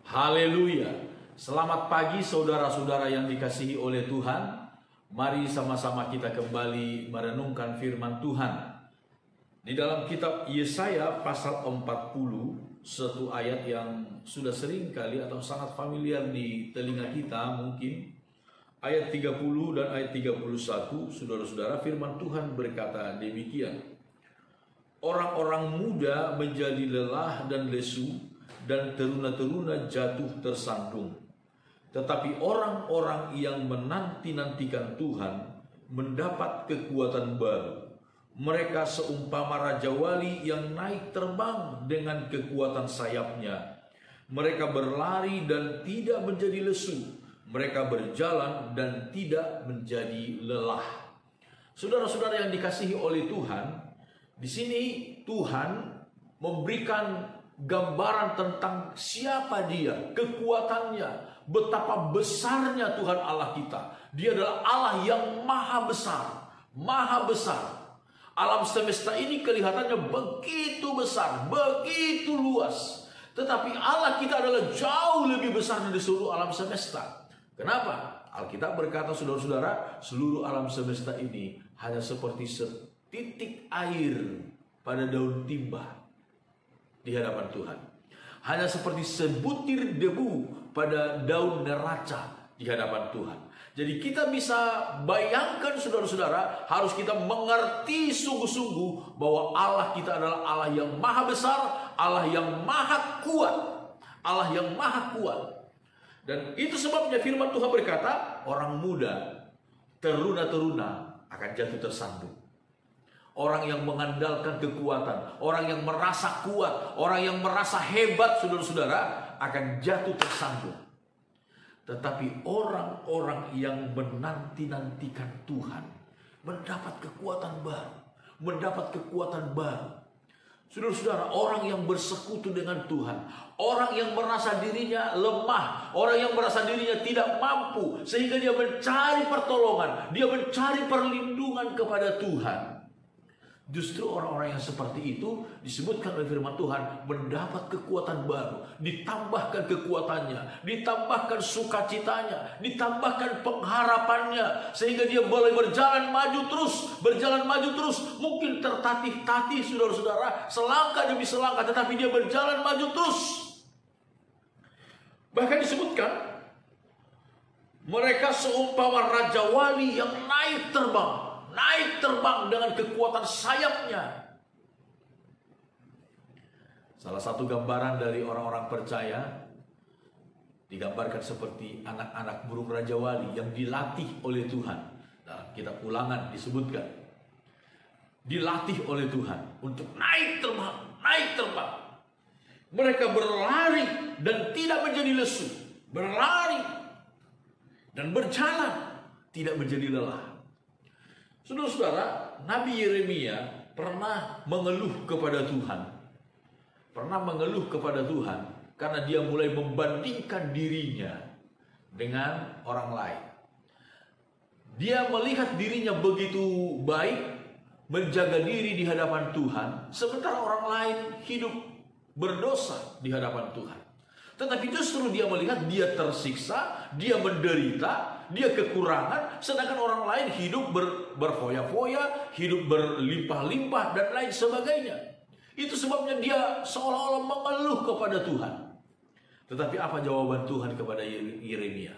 Haleluya. Selamat pagi saudara-saudara yang dikasihi oleh Tuhan. Mari sama-sama kita kembali merenungkan firman Tuhan. Di dalam kitab Yesaya pasal 40, satu ayat yang sudah sering kali atau sangat familiar di telinga kita mungkin. Ayat 30 dan ayat 31, saudara-saudara, firman Tuhan berkata demikian. Orang-orang muda menjadi lelah dan lesu, dan teruna-teruna jatuh tersandung. Tetapi orang-orang yang menanti-nantikan Tuhan mendapat kekuatan baru. Mereka seumpama raja wali yang naik terbang dengan kekuatan sayapnya. Mereka berlari dan tidak menjadi lesu. Mereka berjalan dan tidak menjadi lelah. Saudara-saudara yang dikasihi oleh Tuhan, di sini Tuhan memberikan gambaran tentang siapa dia, kekuatannya, betapa besarnya Tuhan Allah kita. Dia adalah Allah yang maha besar, maha besar. Alam semesta ini kelihatannya begitu besar, begitu luas. Tetapi Allah kita adalah jauh lebih besar dari seluruh alam semesta. Kenapa? Alkitab berkata, saudara-saudara, seluruh alam semesta ini hanya seperti setitik air pada daun timba di hadapan Tuhan. Hanya seperti sebutir debu pada daun neraca di hadapan Tuhan. Jadi kita bisa bayangkan saudara-saudara, harus kita mengerti sungguh-sungguh bahwa Allah kita adalah Allah yang maha besar, Allah yang maha kuat, Allah yang maha kuat. Dan itu sebabnya firman Tuhan berkata, orang muda, teruna-teruna akan jatuh tersandung. Orang yang mengandalkan kekuatan, orang yang merasa kuat, orang yang merasa hebat, saudara-saudara, akan jatuh tersandung. Tetapi orang-orang yang menanti-nantikan Tuhan mendapat kekuatan baru, mendapat kekuatan baru. Saudara-saudara, orang yang bersekutu dengan Tuhan, orang yang merasa dirinya lemah, orang yang merasa dirinya tidak mampu, sehingga dia mencari pertolongan, dia mencari perlindungan kepada Tuhan. Justru orang-orang yang seperti itu disebutkan oleh firman Tuhan mendapat kekuatan baru, ditambahkan kekuatannya, ditambahkan sukacitanya, ditambahkan pengharapannya, sehingga dia boleh berjalan maju terus, mungkin tertatih-tatih saudara-saudara, selangkah demi selangkah, tetapi dia berjalan maju terus. Bahkan disebutkan mereka seumpama raja wali yang naik terbang dengan kekuatan sayapnya. Salah satu gambaran dari orang-orang percaya digambarkan seperti anak-anak burung raja wali yang dilatih oleh Tuhan. Dalam kitab Ulangan disebutkan, dilatih oleh Tuhan untuk naik terbang. Mereka berlari dan tidak menjadi lesu, berlari dan berjalan tidak menjadi lelah. Saudara-saudara, Nabi Yeremia pernah mengeluh kepada Tuhan. Karena dia mulai membandingkan dirinya dengan orang lain. Dia melihat dirinya begitu baik, menjaga diri di hadapan Tuhan, sementara orang lain hidup berdosa di hadapan Tuhan. Tetapi justru dia melihat dia tersiksa, dia menderita, dia kekurangan, sedangkan orang lain hidup berfoya-foya, hidup berlimpah-limpah dan lain sebagainya. Itu sebabnya dia seolah-olah mengeluh kepada Tuhan. Tetapi apa jawaban Tuhan kepada Yeremia?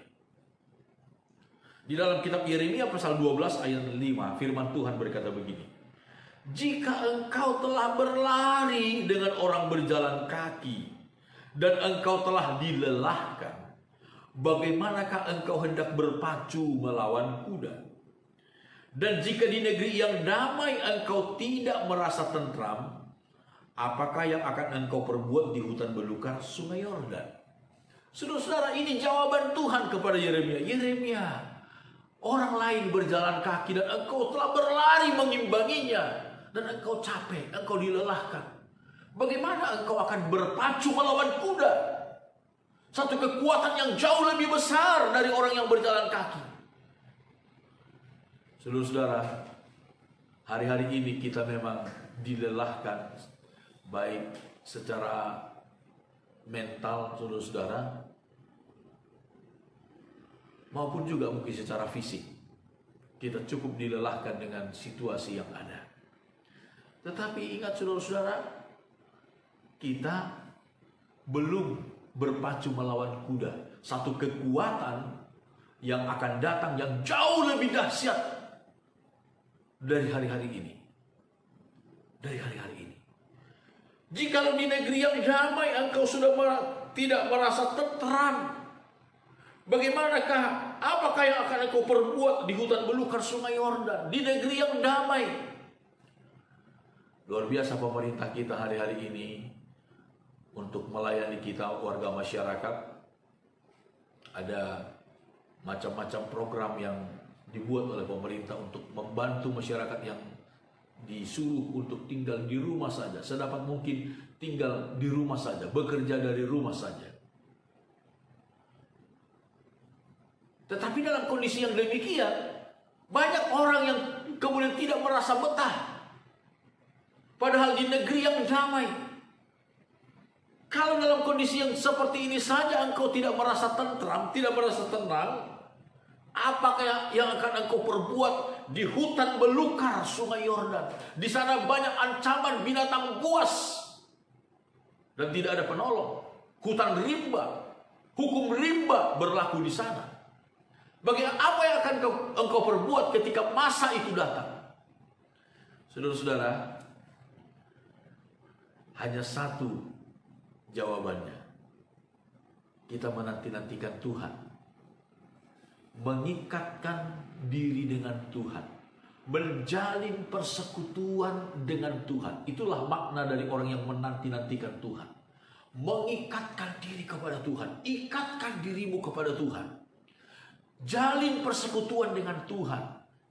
Di dalam kitab Yeremia pasal 12 ayat 5, firman Tuhan berkata begini. Jika engkau telah berlari dengan orang berjalan kaki, dan engkau telah dilelahkan, bagaimanakah engkau hendak berpacu melawan kuda? Dan jika di negeri yang damai engkau tidak merasa tentram, apakah yang akan engkau perbuat di hutan belukar sungai Yordan? Saudara-saudara, ini jawaban Tuhan kepada Yeremia. Yeremia, orang lain berjalan kaki dan engkau telah berlari mengimbanginya, dan engkau capek, engkau dilelahkan. Bagaimana engkau akan berpacu melawan kuda? Satu kekuatan yang jauh lebih besar dari orang yang berjalan kaki. Saudara-saudara, hari-hari ini kita memang dilelahkan, baik secara mental saudara-saudara, maupun juga mungkin secara fisik. Kita cukup dilelahkan dengan situasi yang ada. Tetapi ingat saudara-saudara, kita belum berpacu melawan kuda. Satu kekuatan yang akan datang yang jauh lebih dahsyat dari hari-hari ini. Dari hari-hari ini. Jikalau di negeri yang damai engkau sudah tidak merasa tentram, bagaimanakah, apakah yang akan engkau perbuat di hutan belukar Sungai Yordan, di negeri yang damai? Luar biasa pemerintah kita hari-hari ini untuk melayani kita warga masyarakat. Ada macam-macam program yang dibuat oleh pemerintah untuk membantu masyarakat yang disuruh untuk tinggal di rumah saja, sedapat mungkin tinggal di rumah saja, bekerja dari rumah saja. Tetapi dalam kondisi yang demikian, banyak orang yang kemudian tidak merasa betah. Padahal di negeri yang damai. Kalau dalam kondisi yang seperti ini saja engkau tidak merasa tentram, tidak merasa tenang, apakah yang akan engkau perbuat di hutan belukar Sungai Yordan? Di sana banyak ancaman binatang buas dan tidak ada penolong. Hutan rimba, hukum rimba berlaku di sana. Bagaimana, apa yang akan engkau perbuat ketika masa itu datang? Saudara-saudara, hanya satu jawabannya. Kita menanti-nantikan Tuhan, mengikatkan diri dengan Tuhan, menjalin persekutuan dengan Tuhan. Itulah makna dari orang yang menanti-nantikan Tuhan. Mengikatkan diri kepada Tuhan, ikatkan dirimu kepada Tuhan. Jalin persekutuan dengan Tuhan.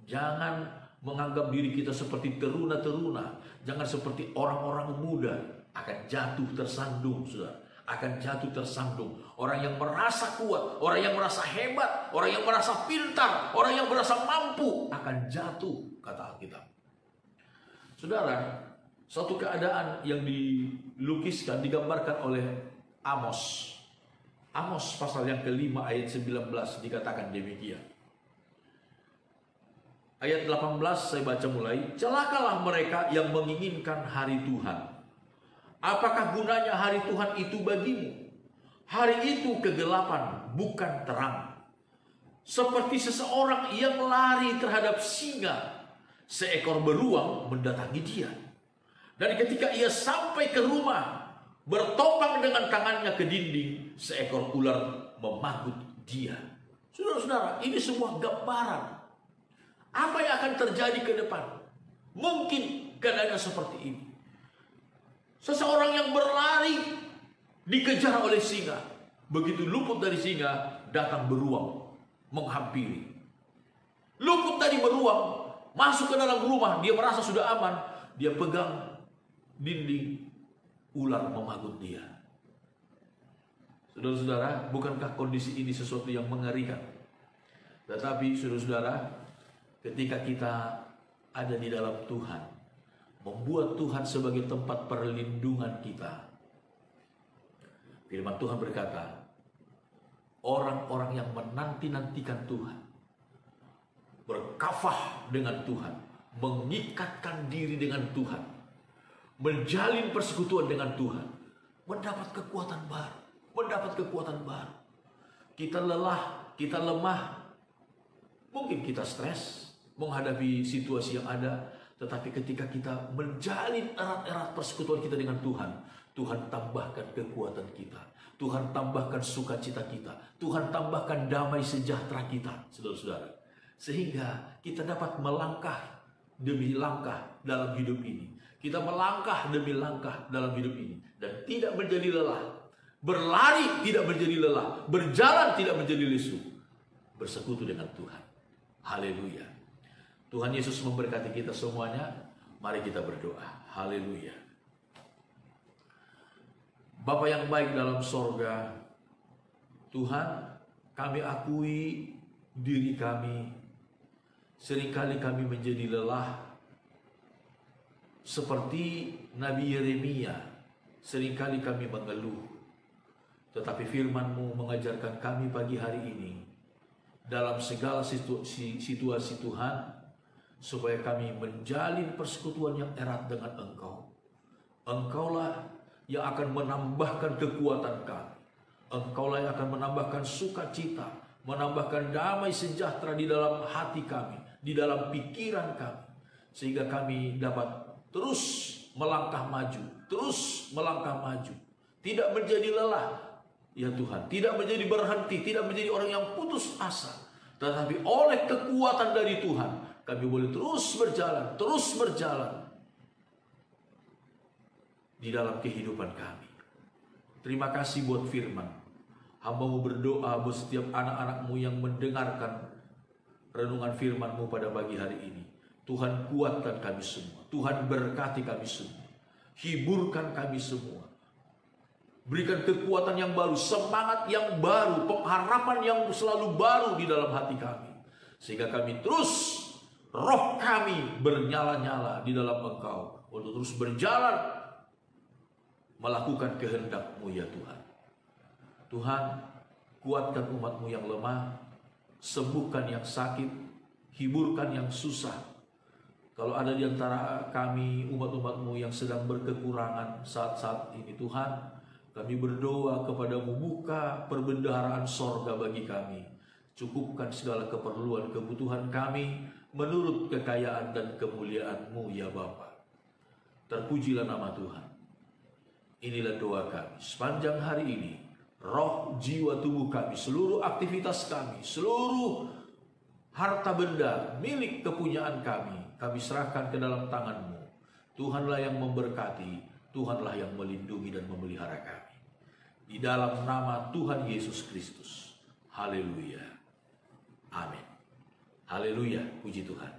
Jangan menganggap diri kita seperti teruna-teruna. Jangan seperti orang-orang muda. Akan jatuh tersandung, saudara. Akan jatuh tersandung. Orang yang merasa kuat, orang yang merasa hebat, orang yang merasa pintar, orang yang merasa mampu akan jatuh, kata Alkitab. Saudara, suatu keadaan yang dilukiskan, digambarkan oleh Amos. Amos pasal yang kelima ayat 19 dikatakan demikian. Ayat 18 saya baca mulai. Celakalah mereka yang menginginkan hari Tuhan. Apakah gunanya hari Tuhan itu bagimu? Hari itu kegelapan, bukan terang. Seperti seseorang yang lari terhadap singa, seekor beruang mendatangi dia. Dan ketika ia sampai ke rumah, bertopang dengan tangannya ke dinding, seekor ular memagut dia. Saudara-saudara, ini sebuah gambaran. Apa yang akan terjadi ke depan? Mungkin keadaannya seperti ini. Seseorang yang berlari dikejar oleh singa. Begitu luput dari singa, datang beruang menghampiri. Luput dari beruang, masuk ke dalam rumah, dia merasa sudah aman. Dia pegang dinding, ular memagut dia. Saudara-saudara, bukankah kondisi ini sesuatu yang mengerikan? Tetapi saudara-saudara, ketika kita ada di dalam Tuhan, membuat Tuhan sebagai tempat perlindungan kita. Firman Tuhan berkata, orang-orang yang menanti-nantikan Tuhan, berkafah dengan Tuhan, mengikatkan diri dengan Tuhan, menjalin persekutuan dengan Tuhan, mendapat kekuatan baru, mendapat kekuatan baru. Kita lelah, kita lemah, mungkin kita stres menghadapi situasi yang ada. Tetapi ketika kita menjalin erat-erat persekutuan kita dengan Tuhan, Tuhan tambahkan kekuatan kita, Tuhan tambahkan sukacita kita, Tuhan tambahkan damai sejahtera kita, saudara-saudara. Sehingga kita dapat melangkah demi langkah dalam hidup ini. Kita melangkah demi langkah dalam hidup ini. Dan tidak menjadi lelah. Berlari tidak menjadi lelah. Berjalan tidak menjadi lesu. Bersekutu dengan Tuhan. Haleluya. Tuhan Yesus memberkati kita semuanya. Mari kita berdoa. Haleluya. Bapa yang baik dalam sorga, Tuhan, kami akui diri kami. Seringkali kami menjadi lelah. Seperti Nabi Yeremia, seringkali kami mengeluh. Tetapi firman-Mu mengajarkan kami pagi hari ini, dalam segala situasi Tuhan, supaya kami menjalin persekutuan yang erat dengan Engkau. Engkaulah yang akan menambahkan kekuatan kami. Engkaulah yang akan menambahkan sukacita, menambahkan damai sejahtera di dalam hati kami, di dalam pikiran kami, sehingga kami dapat terus melangkah maju, terus melangkah maju, tidak menjadi lelah, ya Tuhan, tidak menjadi berhenti, tidak menjadi orang yang putus asa, tetapi oleh kekuatan dari Tuhan, kami boleh terus berjalan di dalam kehidupan kami. Terima kasih buat firman. Hamba-Mu berdoa buat setiap anak-anak-Mu yang mendengarkan renungan firman-Mu pada pagi hari ini. Tuhan kuatkan kami semua. Tuhan berkati kami semua. Hiburkan kami semua. Berikan kekuatan yang baru, semangat yang baru, pengharapan yang selalu baru di dalam hati kami. Sehingga kami terus, roh kami bernyala-nyala di dalam Engkau. Untuk terus berjalan, melakukan kehendak-Mu ya Tuhan. Tuhan, kuatkan umat-Mu yang lemah, sembuhkan yang sakit, hiburkan yang susah. Kalau ada di antara kami, umat-umat-Mu yang sedang berkekurangan saat-saat ini, Tuhan, kami berdoa kepada-Mu, buka perbendaharaan sorga bagi kami. Cukupkan segala keperluan, kebutuhan kami, menurut kekayaan dan kemuliaan-Mu ya Bapa. Terpujilah nama Tuhan. Inilah doa kami sepanjang hari ini. Roh, jiwa, tubuh kami, seluruh aktivitas kami, seluruh harta benda milik kepunyaan kami, kami serahkan ke dalam tangan-Mu. Tuhanlah yang memberkati, Tuhanlah yang melindungi dan memelihara kami. Di dalam nama Tuhan Yesus Kristus. Haleluya. Amin. Haleluya. Puji Tuhan.